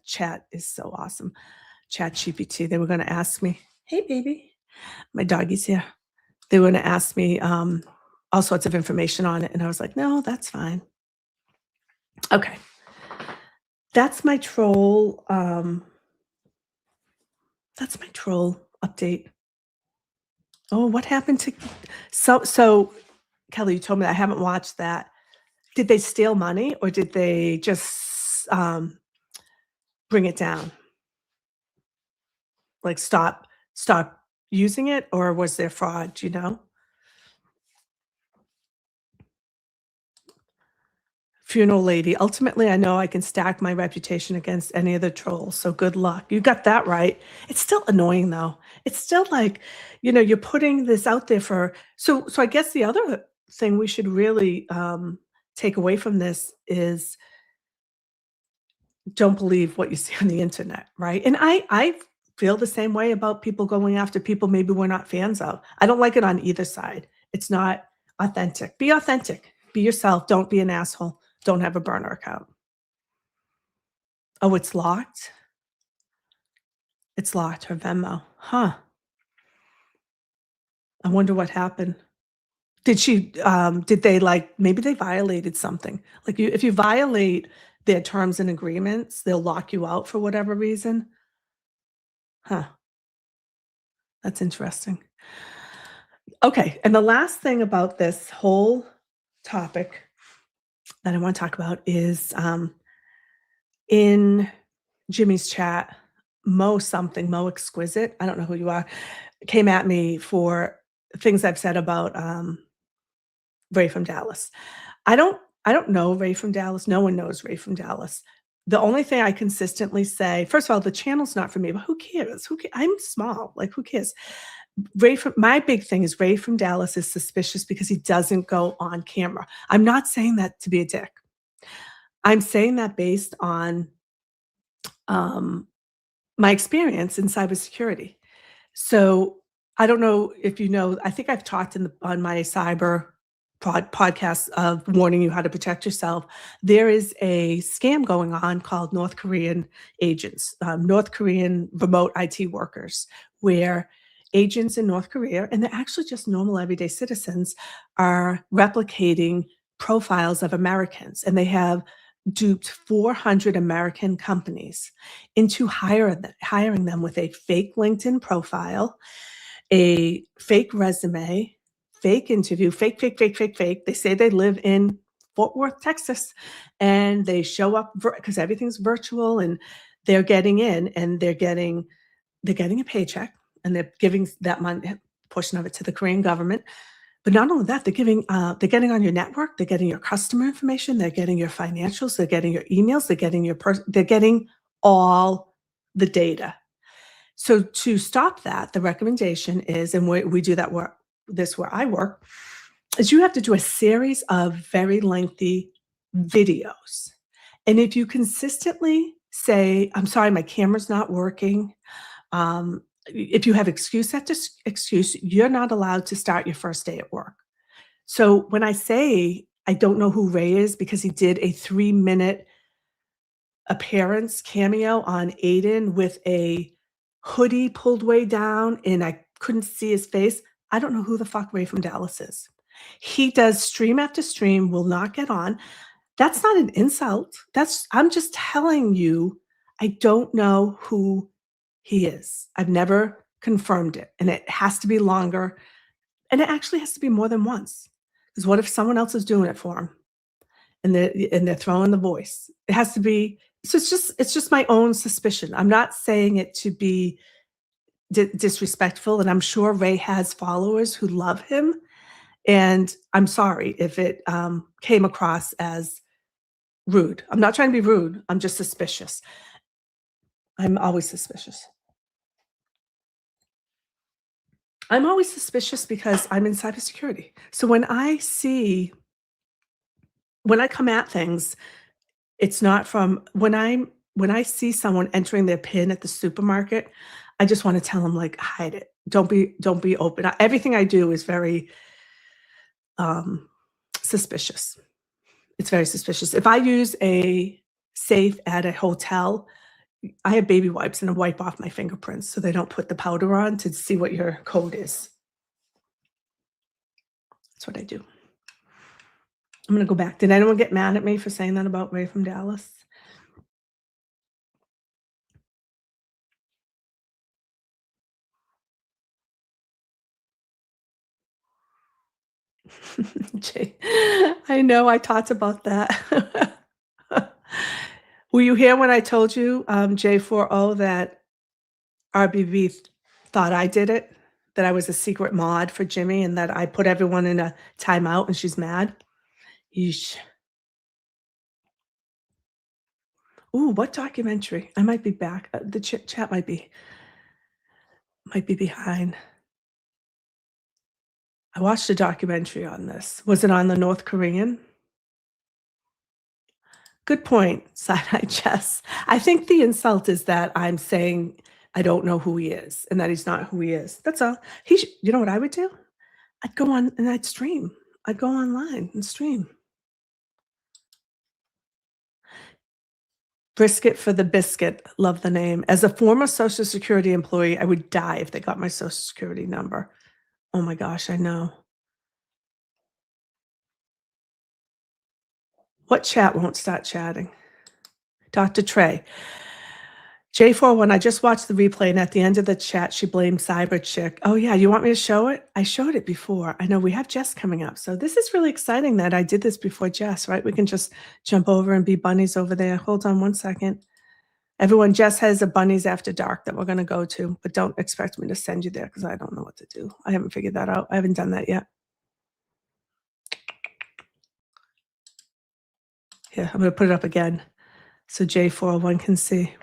Chat is so awesome. ChatGPT, they were going to ask me, hey, baby, my doggy's here. They were going to ask me all sorts of information on it. And I was like, no, that's fine. Okay. That's my troll. That's my troll update. Oh, what happened to, so Kelly, you told me that I haven't watched that. Did they steal money or did they just bring it down? Like stop stop using it, or was there fraud? Do you know? Funeral lady. Ultimately, I know I can stack my reputation against any of the trolls. So good luck. You got that right. It's still annoying though. It's still like, you're putting this out there for so I guess the other thing we should really take away from this is don't believe what you see on the internet, right? And I feel the same way about people going after people maybe we're not fans of. I don't like it on either side. It's not authentic. Be authentic. Be yourself. Don't be an asshole. Don't have a burner account. Oh, it's locked? It's locked, her Venmo. Huh. I wonder what happened. Did they maybe they violated something? Like if you violate their terms and agreements, they'll lock you out for whatever reason. Huh. That's interesting. Okay, and the last thing about this whole topic that I want to talk about is in Jimmy's chat, Mo Exquisite, I don't know who you are, came at me for things I've said about Ray from Dallas. I don't know Ray from Dallas. No one knows Ray from Dallas. The only thing I consistently say, first of all, the channel's not for me, but who cares? I'm small. Like, who cares? My big thing is Ray from Dallas is suspicious because he doesn't go on camera. I'm not saying that to be a dick. I'm saying that based on my experience in cybersecurity. So I don't know if you know, I think I've talked on my cyber podcast of warning you how to protect yourself. There is a scam going on called North Korean agents, North Korean remote IT workers, where agents in North Korea, and they're actually just normal everyday citizens, are replicating profiles of Americans. And they have duped 400 American companies into hiring them with a fake LinkedIn profile, a fake resume, fake interview, fake. They say they live in Fort Worth, Texas, and they show up because everything's virtual, and they're getting in and they're getting a paycheck, and they're giving that money, portion of it, to the Korean government. But not only that, they're getting on your network, they're getting your customer information, they're getting your financials, they're getting your emails, they're getting all the data. So to stop that, the recommendation is, and we do that where I work, is you have to do a series of very lengthy videos. And if you consistently say, I'm sorry, my camera's not working, if you have excuse after excuse, you're not allowed to start your first day at work. So when I say I don't know who Ray is because he did a 3-minute appearance cameo on Aiden with a hoodie pulled way down and I couldn't see his face, I don't know who the fuck Ray from Dallas is. He does stream after stream, will not get on. That's not an insult. I'm just telling you, I don't know who he is. I've never confirmed it. And it has to be longer. And it actually has to be more than once. Because what if someone else is doing it for him? And they're throwing the voice. It has to be. So it's just my own suspicion. I'm not saying it to be disrespectful. And I'm sure Ray has followers who love him. And I'm sorry if it came across as rude. I'm not trying to be rude. I'm just suspicious. I'm always suspicious. I'm always suspicious because I'm in cybersecurity. So when I come at things, it's not from when I see someone entering their PIN at the supermarket, I just want to tell them, like, hide it. Don't be open. Everything I do is very suspicious. It's very suspicious. If I use a safe at a hotel, I have baby wipes and I wipe off my fingerprints so they don't put the powder on to see what your code is. That's what I do. I'm going to go back. Did anyone get mad at me for saying that about Ray from Dallas? Jay, I know I talked about that. Were you here when I told you, J40, that RBV thought I did it, that I was a secret mod for Jimmy and that I put everyone in a timeout and she's mad. Yeesh. Ooh, what documentary? I might be back. The chat might be behind. I watched a documentary on this. Was it on the North Korean? Good point, side-eye Jess. I think the insult is that I'm saying I don't know who he is and that he's not who he is. That's all. You know what I would do? I'd go on and I'd stream. I'd go online and stream. Brisket for the biscuit. Love the name. As a former Social Security employee, I would die if they got my Social Security number. Oh my gosh, I know. What chat won't start chatting? Dr. Trey. J4, when I just watched the replay and at the end of the chat, she blamed Cyber Chick. Oh yeah, you want me to show it? I showed it before. I know we have Jess coming up. So this is really exciting that I did this before Jess, right? We can just jump over and be bunnies over there. Hold on one second. Everyone, Jess has a Bunnies After Dark that we're going to go to, but don't expect me to send you there because I don't know what to do. I haven't figured that out. I haven't done that yet. Here, I'm going to put it up again so J401 can see.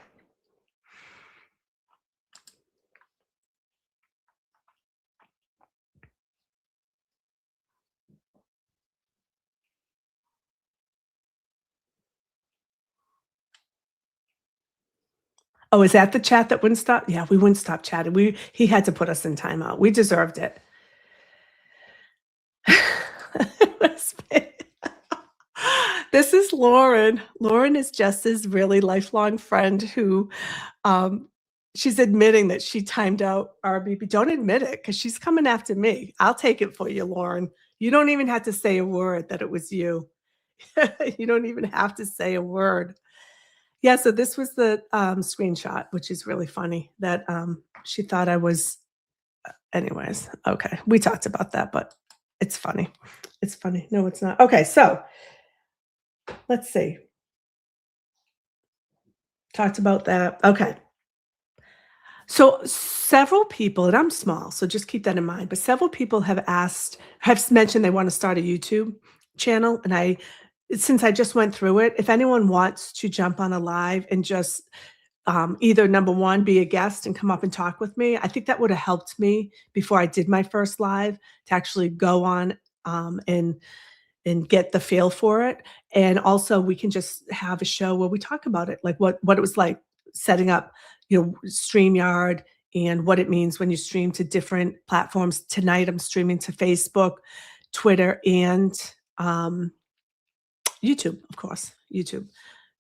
Oh, is that the chat that wouldn't stop? Yeah, we wouldn't stop chatting. He had to put us in timeout. We deserved it. This is Lauren. Lauren is Jess's really lifelong friend who she's admitting that she timed out RBB. Don't admit it because she's coming after me. I'll take it for you, Lauren. You don't even have to say a word that it was you. You don't even have to say a word. Yeah, so this was the screenshot, which is really funny that she thought I was. Anyways, okay. We talked about that, but it's funny. It's funny. No, it's not. Okay, so let's see. Talked about that. Okay. So several people, and I'm small, so just keep that in mind, but several people have mentioned they want to start a YouTube channel. And since I just went through it, if anyone wants to jump on a live and just either number one, be a guest and come up and talk with me, I think that would have helped me before I did my first live to actually go on and get the feel for it. And also we can just have a show where we talk about it, like what it was like setting up, StreamYard and what it means when you stream to different platforms. Tonight I'm streaming to Facebook, Twitter, and YouTube, of course, YouTube.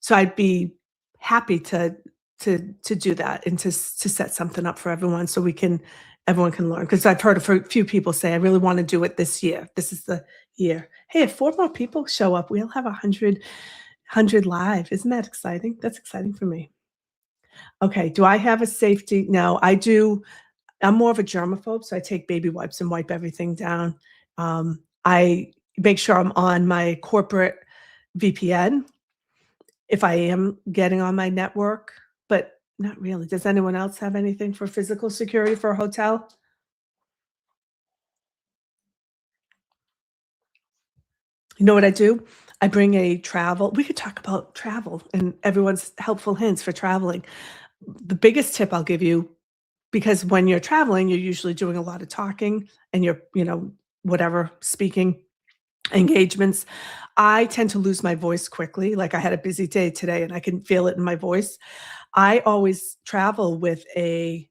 So I'd be happy to do that and to set something up for everyone so everyone can learn. Because I've heard a few people say, I really want to do it this year. This is the year. Hey, if 4 more people show up, we'll have 100 live. Isn't that exciting? That's exciting for me. Okay, do I have a safety? No, I do. I'm more of a germaphobe, so I take baby wipes and wipe everything down. I make sure I'm on my corporate VPN if I am getting on my network, but not really. Does anyone else have anything for physical security for a hotel? You know what I do? I bring a travel. We could talk about travel and everyone's helpful hints for traveling. The biggest tip I'll give you, because when you're traveling, you're usually doing a lot of talking and you're, whatever, speaking engagements. I tend to lose my voice quickly. Like I had a busy day today and I can feel it in my voice. I always travel with and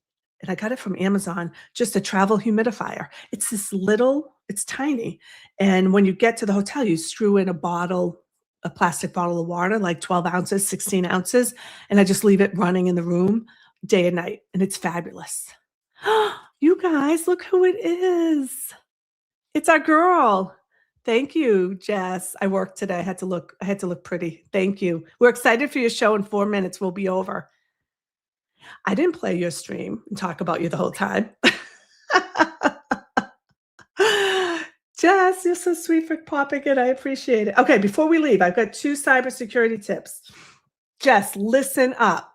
I got it from Amazon, just a travel humidifier. It's it's tiny. And when you get to the hotel, you screw in a plastic bottle of water, like 12 ounces, 16 ounces. And I just leave it running in the room day and night. And it's fabulous. You guys, look who it is. It's our girl. Thank you, Jess. I worked today. I had to look pretty. Thank you. We're excited for your show. In 4 minutes, we'll be over. I didn't play your stream and talk about you the whole time. Jess, you're so sweet for popping it. I appreciate it. Okay, before we leave, I've got 2 cybersecurity tips. Jess, listen up.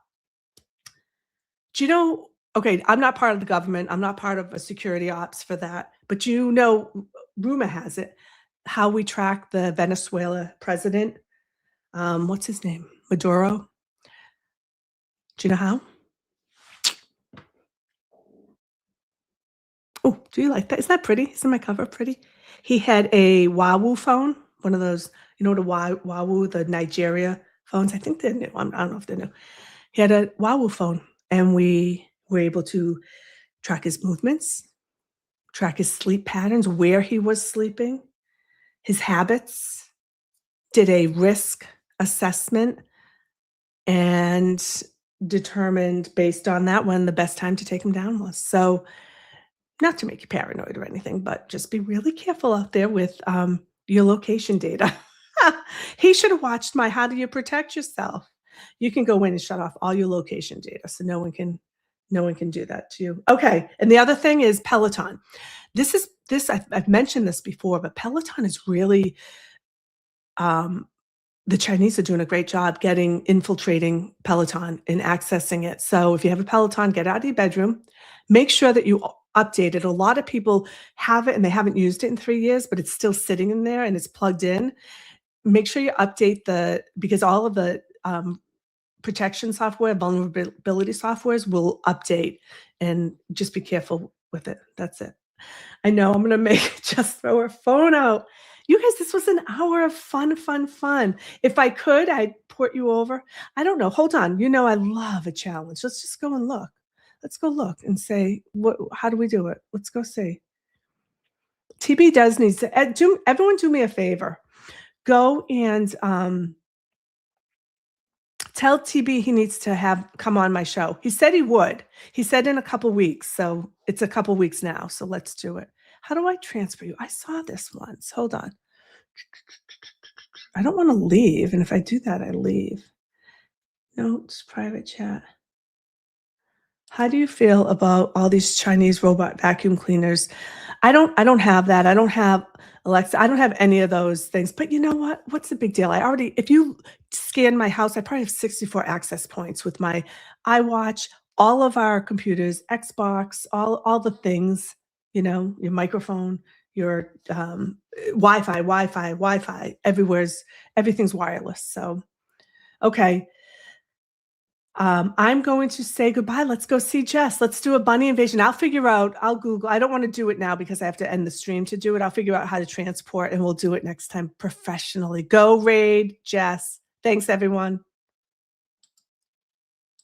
Do you know, Okay, I'm not part of the government. I'm not part of a security ops for that. But you know, rumor has it, how we track the Venezuela president. What's his name? Maduro. Do you know how? Oh, do you like that? Isn't that pretty? Isn't my cover pretty? He had a Huawei phone, one of those, you know, the Huawei, the Nigeria phones. I think they're new. I don't know if they're new. He had a Huawei phone, and we were able to track his movements, track his sleep patterns, where he was sleeping, his habits, did a risk assessment, and determined based on that when the best time to take him down was. So, not to make you paranoid or anything, but just be really careful out there with your location data. He should have watched my How Do You Protect Yourself. You can go in and shut off all your location data, so no one can do that to you. Okay, and the other thing is Peloton. I've mentioned this before, but Peloton is really the Chinese are doing a great job infiltrating Peloton and accessing it. So if you have a Peloton, get out of your bedroom, make sure that you update it. A lot of people have it and they haven't used it in 3 years, but it's still sitting in there and it's plugged in. Make sure you update because all of the protection software, vulnerability softwares will update, and just be careful with it. That's it. I know I'm gonna make just throw her phone out. You guys, this was an hour of fun, fun, fun. If I could, I'd port you over. I don't know. Hold on. You know I love a challenge. Let's just go and look. Let's go look and say, how do we do it? Let's go see. TB does need to everyone do me a favor. Go and tell TB he needs to come on my show. He said he would. He said in a couple weeks. So it's a couple weeks now. So let's do it. How do I transfer you? I saw this once. Hold on. I don't want to leave. And if I do that, I leave. No, it's private chat. How do you feel about all these Chinese robot vacuum cleaners? I don't have that. I don't have Alexa. I don't have any of those things. But you know what? What's the big deal? If you scan my house, I probably have 64 access points with my iWatch, all of our computers, Xbox, all the things, your microphone, your Wi-Fi, everything's wireless. So, okay. I'm going to say goodbye. Let's go see Jess. Let's do a bunny invasion. I'll Google. I don't want to do it now because I have to end the stream to do it. I'll figure out how to transport, and we'll do it next time professionally. Go raid Jess. Thanks, everyone.